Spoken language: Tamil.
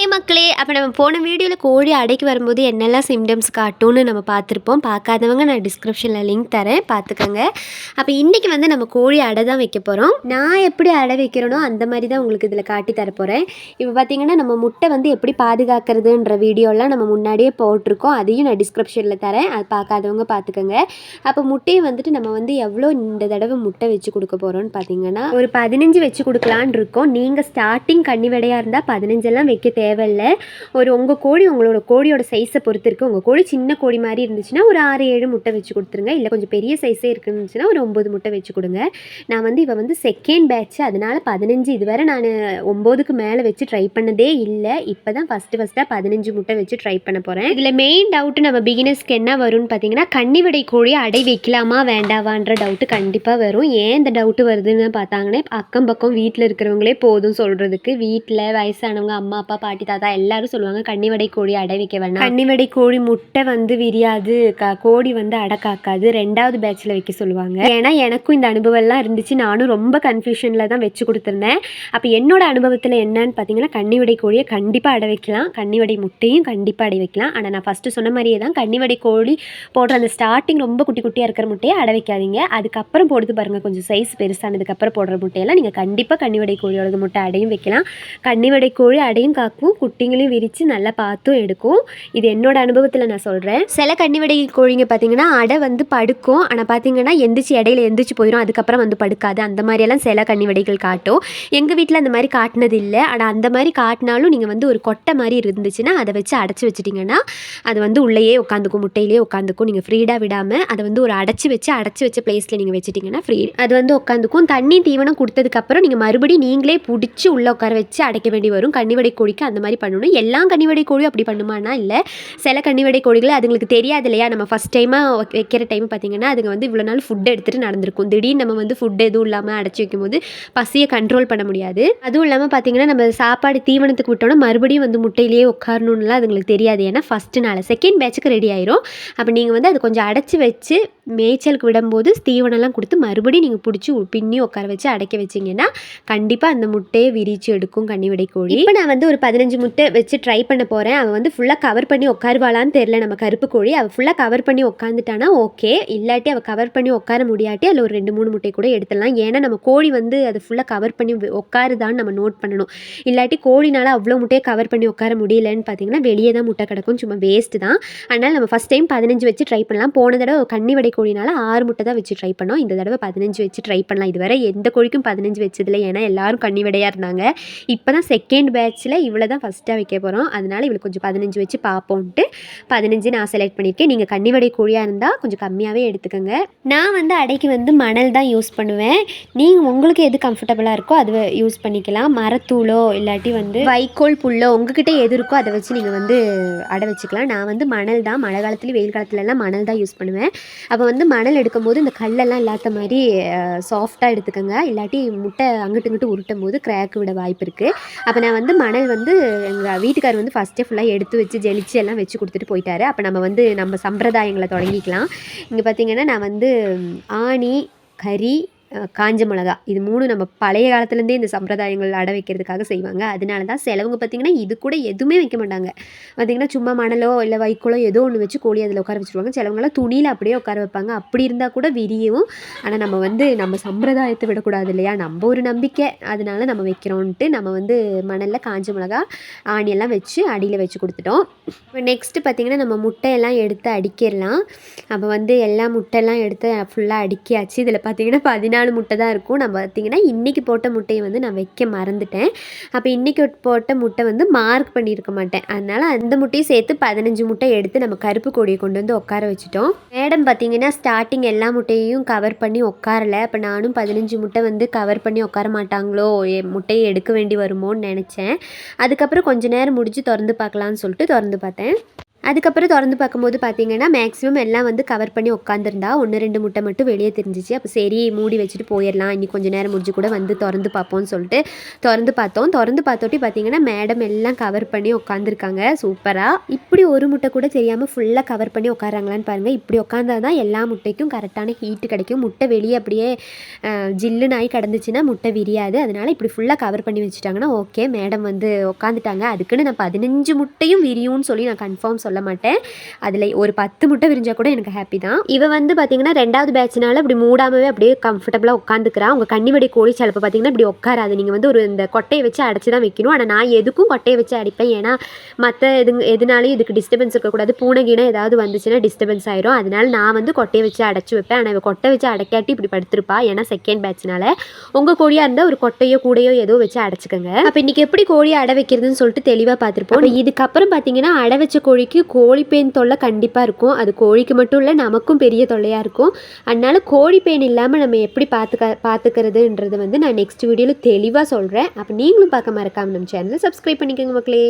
மக்களே, அப்போ நம்ம போன வீடியோவில் கோழி அடைக்கு வரும்போது என்னெல்லாம் சிம்டம்ஸ் காட்டும்னு நம்ம பார்த்துருப்போம். பார்க்காதவங்க நான் டிஸ்கிரிப்ஷனில் லிங்க் தரேன், பார்த்துக்கோங்க. அப்போ இன்றைக்கி வந்து நம்ம கோழி அடை தான் வைக்க போகிறோம். நான் எப்படி அடை வைக்கிறேனோ அந்த மாதிரி தான் உங்களுக்கு இதில் காட்டி தரப்போகிறேன். இப்போ பார்த்திங்கன்னா நம்ம முட்டை வந்து எப்படி பாதுகாக்கிறதுன்ற வீடியோலாம் நம்ம முன்னாடியே போட்டிருக்கோம். அதையும் நான் டிஸ்கிரிப்ஷனில் தரேன், அது பார்க்காதவங்க பார்த்துக்கோங்க. அப்போ முட்டையை வந்துட்டு நம்ம வந்து எவ்வளோ இந்த தடவை முட்டை வச்சு கொடுக்க போகிறோம்னு பார்த்தீங்கன்னா ஒரு 15 வச்சு கொடுக்கலான் இருக்கோம். நீங்கள் ஸ்டார்டிங் கன்னி விடையாக இருந்தால் 15 வைக்க தேவையில்லை. உங்கள் கோழி உங்களோட கோழியோட சைஸை பொறுத்து இருக்குது. உங்கள் கோழி சின்ன கோழி மாதிரி இருந்துச்சுன்னா ஒரு 6-7 முட்டை வச்சு கொடுத்துருங்க. இல்லை கொஞ்சம் பெரிய சைஸே இருக்குதுச்சுன்னா ஒரு 9 முட்டை வச்சு கொடுங்க. நான் வந்து இவ வந்து செகண்ட் பேட்ச், அதனால் 15 இதுவரை நான் 9க்கு மேலே வச்சு ட்ரை பண்ணதே இல்லை. இப்போ தான் ஃபஸ்ட்டாக 15 முட்டை வச்சு ட்ரை பண்ண போகிறேன். இதில் மெயின் டவுட்டு நம்ம பிகினர்ஸ்க்கு என்ன வரும்னு பார்த்தீங்கன்னா, கன்னி விடை கோழி அடை வைக்கலாமா வேண்டாவான்ற டவுட்டு கண்டிப்பாக வரும். ஏன் இந்த டவுட்டு வருதுன்னு பார்த்தாங்கன்னா, அக்கம் பக்கம் வீட்டில் இருக்கிறவங்களே போதும் சொல்கிறதுக்கு. வீட்டில் வயசானவங்க, அம்மா அப்பா பாட்டி தாத்தா எல்லாரும் சொல்லுவாங்க கன்னிவடை கோழி அடை வைக்க வேணாம், கன்னிவடை கோழி முட்டை வந்து விரியாது, கோழி வந்து அடை காக்காது, 2வது பேட்சில் வைக்க சொல்லுவாங்க. ஏன்னா எனக்கும் இந்த அனுபவம்லாம் இருந்துச்சு. நானும் ரொம்ப கன்ஃபியூஷனில் தான் வச்சு கொடுத்துருந்தேன். அப்போ என்னோட அனுபவத்தில் என்னன்னு பார்த்தீங்கன்னா, கன்னிவடை கோழியை கண்டிப்பாக அடை வைக்கலாம், கன்னிவடை முட்டையும் கண்டிப்பாக அடை வைக்கலாம். ஆனால் நான் ஃபஸ்ட்டு சொன்ன மாதிரியே தான், கன்னிவடை கோழி போடுற அந்த ஸ்டார்டிங் ரொம்ப குட்டி குட்டியாக இருக்கிற முட்டையை அடை வைக்காதீங்க. அதுக்கப்புறம் போடுறது பாருங்கள், கொஞ்சம் சைஸ் பெருசானதுக்கப்புறம் போடுற முட்டையெல்லாம் நீங்கள் கண்டிப்பாக கன்னிவடை கோழியோட முட்டை அடையும் வைக்கலாம். கன்னிவடை கோழி அடையும் காக்கும், குட்டிங்களையும் விரித்து நல்லா பார்த்தும் எடுக்கும். இது என்னோட அனுபவத்தில் நான் சொல்கிறேன். சில கன்னிவடை கோழிங்க பார்த்தீங்கன்னா அடை வந்து படுக்கும், ஆனால் பார்த்தீங்கன்னா எந்திரிச்சு இடையில எந்திரிச்சு போயிடும், அதுக்கப்புறம் வந்து படுக்காது. அந்த மாதிரியெல்லாம் சில கன்னிவடைகள் காட்டும். எங்கள் வீட்டில் அந்த மாதிரி காட்டினது இல்லை. ஆனால் அந்த மாதிரி காட்டினாலும் நீங்கள் வந்து ஒரு கொட்டை மாதிரி இருந்துச்சுன்னா அதை வச்சு அடைச்சி வச்சிட்டிங்கன்னா அது வந்து உள்ளேயே உட்காந்துக்கும், முட்டையிலேயே உட்காந்துக்கும். நீங்கள் ஃப்ரீடாக விடாமல் அதை வந்து ஒரு அடைச்சி வச்ச பிளேஸில் நீங்கள் வச்சுட்டிங்கன்னா ஃப்ரீ அது வந்து உட்காந்துக்கும். தண்ணி தீவனம் கொடுத்ததுக்கப்புறம் நீங்கள் மறுபடியும் நீங்களே பிடிச்சி உள்ளே உட்கார வச்சு அடைக்க வேண்டி வரும். கன்னிவடை கோழிக்கு அந்த மாதிரி பண்ணணும். எல்லா கன்னிவடை கோழியும் அப்படி பண்ணுமானா இல்லை. சில கன்னிவடை கோழிகள் அதுங்களுக்கு தெரியாது இல்லையா. நம்ம ஃபஸ்ட் டைமாக வைக்கிற டைம் பார்த்திங்கன்னா அதுங்க வந்து இவ்வளோ நாள் ஃபுட் எடுத்துகிட்டு நடந்திருக்கும். திடீர்னு நம்ம வந்து ஃபுட் எதுவும் இல்லாமல் அடைச்சி வைக்கும்போது பசியை கண்ட்ரோல் பண்ண முடியாது. அதுவும் இல்லாமல் பார்த்திங்கன்னா நம்ம சாப்பாடு தீவனத்துக்கு விட்டோன்னா மறுபடியும் வந்து முட்டையிலேயே உட்காரணும்லாம் அதுங்களுக்கு தெரியாது. ஏன்னா ஃபஸ்ட்டு நாள் செகண்ட் பேட்சுக்கு ரெடி ஆயிரும். அப்போ நீங்கள் வந்து அது கொஞ்சம் அடைச்சி வச்சு மேய்ச்சலுக்கு விடும்போது தீவனம்லாம் கொடுத்து மறுபடியும் நீங்கள் பிடிச்சி பின்னி உட்கார வச்சு அடைக்க வச்சிங்கன்னா கண்டிப்பாக அந்த முட்டையை விரிச்சு எடுக்கும் கன்னிவடை கோழி. இப்போ நான் வந்து ஒரு 15 முட்டை வச்சு ட்ரை பண்ண போகிறேன். அவன் வந்து ஃபுல்லாக கவர் பண்ணி உட்காருவாளான்னு தெரில. நம்ம கருப்பு கோழி அவள் ஃபுல்லாக கவர் பண்ணி உட்காந்துட்டானா ஓகே, இல்லாட்டி அவள் கவர் பண்ணி உட்கார முடியாட்டி அதில் ஒரு 2-3 முட்டை கூட எடுத்துடலாம். ஏன்னா நம்ம கோழி வந்து அது ஃபுல்லாக கவர் பண்ணி உட்காருதான்னு நம்ம நோட் பண்ணணும். இல்லாட்டி கோழினால் அவ்வளோ முட்டையை கவர் பண்ணி உட்கார முடியலன்னு பார்த்தீங்கன்னா வெளியே தான் முட்டை கிடக்கும், சும்மா வேஸ்ட்டு தான். அதனால் நம்ம ஃபஸ்ட் டைம் 15 வச்சு ட்ரை பண்ணலாம். போன தடவை கன்னிவடை கோழினால 6 முட்டை தான் வச்சு ட்ரை பண்ணோம். இந்த தடவை 15 வச்சு ட்ரை பண்ணலாம். இதுவரை எந்த கோழிக்கும் 15 வச்சதில்லை, ஏன்னா எல்லாரும் கன்னிவடையாக இருந்தாங்க. இப்போ தான் செகண்ட் பேட்சில் இவ்வளோ தான் ஃபஸ்ட்டாக வைக்க போகிறோம். அதனால் இவளுக்கு கொஞ்சம் 15 வச்சு பார்ப்போன்ட்டு 15 நான் செலக்ட் பண்ணியிருக்கேன். நீங்கள் கன்னிவடை கோழியாக இருந்தால் கொஞ்சம் கம்மியாகவே எடுத்துக்கோங்க. நான் வந்து அடைக்கு வந்து மணல் தான் யூஸ் பண்ணுவேன். நீங்கள் உங்களுக்கு எது கம்ஃபர்டபுளாக இருக்கோ அது யூஸ் பண்ணிக்கலாம். மரத்தூளோ இல்லாட்டி வந்து வைக்கோல் புல்லோ உங்ககிட்ட எது இருக்கோ அதை வச்சு நீங்கள் வந்து அடை வச்சுக்கலாம். நான் வந்து மணல் தான், மழை காலத்துலேயும் வெயில் காலத்துலலாம் மணல் தான் யூஸ் பண்ணுவேன். அப்போ வந்து மணல் எடுக்கும்போது இந்த கல்லெல்லாம் இல்லாத மாதிரி சாஃப்டாக எடுத்துக்கோங்க. இல்லாட்டி முட்டை அங்கிட்டு இங்கிட்டு உருட்டும் போது கிராக் விட வாய்ப்பு இருக்குது. அப்போ நான் வந்து மணல் வந்து எங்கள் வீட்டுக்கார் வந்து ஃபஸ்ட்டே ஃபுல்லாக எடுத்து வச்சு ஜெலிச்சு எல்லாம் வச்சு கொடுத்துட்டு போயிட்டாரு. அப்போ நம்ம வந்து நம்ம சம்பிரதாயங்களை தொடங்கிக்கலாம். இங்கே பார்த்திங்கன்னா நான் வந்து ஆணி, கறி, காஞ்ச மிளகா இது 3 நம்ம பழைய காலத்துலேருந்தே இந்த சம்பிரதாயங்கள் அடை வைக்கிறதுக்காக செய்வாங்க. அதனால தான் சிலவங்க பார்த்திங்கன்னா இது கூட எதுவுமே வைக்க மாட்டாங்க. பார்த்திங்கன்னா சும்மா மணலோ இல்லை வைக்கோலோ ஏதோ ஒன்று வச்சு கோழி அதில் உட்கார வச்சுருவாங்க. சிலவங்களாம் துணியில் அப்படியே உட்கார வைப்பாங்க. அப்படி இருந்தால் கூட விரியும். ஆனால் நம்ம வந்து நம்ம சம்பிரதாயத்தை விடக்கூடாது இல்லையா, நம்ம ஒரு நம்பிக்கை, அதனால நம்ம வைக்கிறோன்ட்டு நம்ம வந்து மணலில் காஞ்ச மிளகா ஆணியெல்லாம் வச்சு அடியில் வச்சு கொடுத்துட்டோம். இப்போ நெக்ஸ்ட்டு பார்த்திங்கன்னா நம்ம முட்டையெல்லாம் எடுத்து அடிக்கிடலாம். அப்போ வந்து எல்லா முட்டையெல்லாம் எடுத்து ஃபுல்லாக அடுக்கியாச்சு. இதில் பார்த்திங்கன்னா 14 முட்டை தான் இருக்கும். நான் பார்த்திங்கன்னா இன்றைக்கி போட்ட முட்டையை வந்து நான் வைக்க மறந்துட்டேன். அப்போ இன்றைக்கி போட்ட முட்டை வந்து மார்க் பண்ணியிருக்க மாட்டேன். அதனால் அந்த முட்டையும் சேர்த்து 15 முட்டை எடுத்து நம்ம கருப்பு கோழியை கொண்டு வந்து உட்கார வச்சுட்டோம். மேடம் பார்த்திங்கன்னா ஸ்டார்டிங் எல்லா முட்டையையும் கவர் பண்ணி உட்காரலை. அப்போ நானும் 15 முட்டை வந்து கவர் பண்ணி உட்கார மாட்டாங்களோ, முட்டையை எடுக்க வேண்டி வருமோன்னு நினச்சேன். அதுக்கப்புறம் கொஞ்சம் நேரம் முடிஞ்சு திறந்து பார்க்கலான்னு சொல்லிட்டு திறந்து பார்த்தேன். அதுக்கப்புறம் திறந்து பார்க்கும்போது பார்த்தீங்கன்னா மேக்ஸிமம் எல்லாம் வந்து கவர் பண்ணி உட்காந்துருந்தா 1-2 முட்டை மட்டும் வெளியே தெரிஞ்சிச்சு. அப்போ சரி மூடி வச்சுட்டு போயிடலாம், இன்னி கொஞ்சம் நேரம் முடிஞ்சு கூட வந்து திறந்து பார்ப்போம்னு சொல்லிட்டு திறந்து பார்த்தோம். திறந்து பார்த்தோட்டி பார்த்தீங்கன்னா மேடம் எல்லாம் கவர் பண்ணி உட்காந்துருக்காங்க சூப்பராக. இப்படி ஒரு முட்டை கூட தெரியாமல் ஃபுல்லாக கவர் பண்ணி உட்காராங்களான்னு பாருங்கள். இப்படி உட்காந்தா தான் எல்லா முட்டைக்கும் கரெக்டான ஹீட்டு கிடைக்கும். முட்டை வெளியே அப்படியே ஜில்லுன்னு ஆகி கிடந்துச்சுன்னா முட்டை விரியாது. அதனால் இப்படி ஃபுல்லாக கவர் பண்ணி வச்சுட்டாங்கன்னா ஓகே, மேடம் வந்து உட்காந்துட்டாங்க. அதுக்குன்னு நான் 15 முட்டையும் விரியும்னு சொல்லி நான் கன்ஃபார்ம் சொல்ல மாட்டேன். அதில் ஒரு 10 முட்டை விரிஞ்சால் கூட எனக்கு ஹாப்பி தான். இவ வந்து பார்த்தீங்கன்னா 2வது பேட்ச்னால இப்படி மூடாமவே அப்படியே கம்ஃபர்டபுளாக உட்காந்துக்கிறா. உங்கள் கன்னிவடி கோழி சிலப்போ பார்த்தீங்கன்னா இப்படி உட்காராது. நீங்கள் வந்து ஒரு இந்த கொட்டையை வச்சு அடைச்சி தான் வைக்கணும். ஆனால் நான் எதுக்கும் கொட்டையை வச்சு அடிப்பேன். ஏன்னா மற்ற எதுனாலையும் இதுக்கு டிஸ்டர்பன்ஸ் இருக்கக்கூடாது. பூனைகீனை ஏதாவது வந்துச்சுன்னா டிஸ்டர்பன்ஸ் ஆயிரும். அதனால நான் வந்து கொட்டையை வச்சு அடைச்சி வைப்பேன். ஆனால் இவ கொட்டை வச்சு அடைக்காட்டி இப்படி படுத்திருப்பா. ஏன்னா செகண்ட் பேட்ச்னால. உங்கள் கோழியாக இருந்தால் ஒரு கொட்டையோ கூடையோ ஏதோ வச்சு அடைச்சிக்கோங்க. அப்போ இன்றைக்கி எப்படி கோழியை அடை வைக்கிறதுன்னு சொல்லிட்டு தெளிவாக பார்த்துருப்போம். இதுக்கப்புறம் பார்த்தீங்கன்னா அடை வச்ச கோழிக்கு கோழி பேன் தொல்லை கண்டிப்பாக இருக்கும். அது கோழிக்கு மட்டும் இல்லை, நமக்கும் பெரிய தொல்லையாக இருக்கும். அதனால கோழி பேன் இல்லாமல் நம்ம எப்படி பார்த்துக்கிறதுன்றது வந்து நான் நெக்ஸ்ட் வீடியோவில் தெளிவாக சொல்கிறேன். அப்போ நீங்களும் பார்க்க மறக்காமல் நம்ம சேனலை சப்ஸ்கிரைப் பண்ணிக்கோங்க மக்களே.